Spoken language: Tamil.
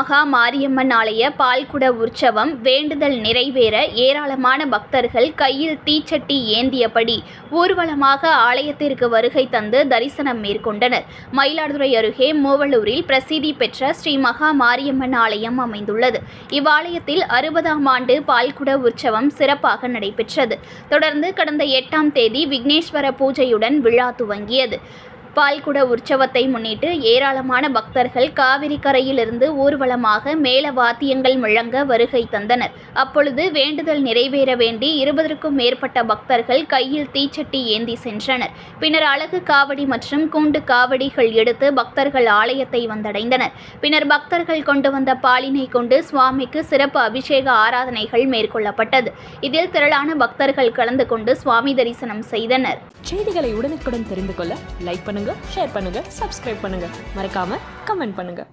மகா மாரியம்மன் ஆலய பால்குட உற்சவம் வேண்டுதல் நிறைவேற ஏராளமான பக்தர்கள் கையில் தீச்சட்டி ஏந்தியபடி ஊர்வலமாக ஆலயத்திற்கு வருகை தந்து தரிசனம் மேற்கொண்டனர். மயிலாடுதுறை அருகே மூவலூரில் பிரசித்தி பெற்ற ஸ்ரீ மகா மாரியம்மன் ஆலயம் அமைந்துள்ளது. இவ்வாலயத்தில் 60ஆம் ஆண்டு பால்குட உற்சவம் சிறப்பாக நடைபெற்றது. தொடர்ந்து கடந்த 8ஆம் தேதி விக்னேஸ்வர பூஜையுடன் விழா துவங்கியது. பால்குட உற்சவத்தை முன்னிட்டு ஏராளமான பக்தர்கள் காவிரி கரையிலிருந்து ஊர்வலமாக மேள வாத்தியங்கள் முழங்க வருகை தந்தனர். அப்பொழுது வேண்டுதல் நிறைவேற வேண்டி 20க்கும் மேற்பட்ட பக்தர்கள் கையில் தீச்சட்டி ஏந்தி சென்றனர். பின்னர் அழகு காவடி மற்றும் கூண்டு காவடிகள் எடுத்து பக்தர்கள் ஆலயத்தை வந்தடைந்தனர். பின்னர் பக்தர்கள் கொண்டு வந்த பாலினை கொண்டு சுவாமிக்கு சிறப்பு அபிஷேக ஆராதனைகள் மேற்கொள்ளப்பட்டது. இதில் திரளான பக்தர்கள் கலந்து கொண்டு சுவாமி தரிசனம் செய்தனர். செய்திகளை உடனுக்குடன் தெரிந்து கொள்ள லைக் பண்ணுங்க, ஷேர் பண்ணுங்க, சப்ஸ்கிரைப் பண்ணுங்க, மறக்காம கமெண்ட் பண்ணுங்க.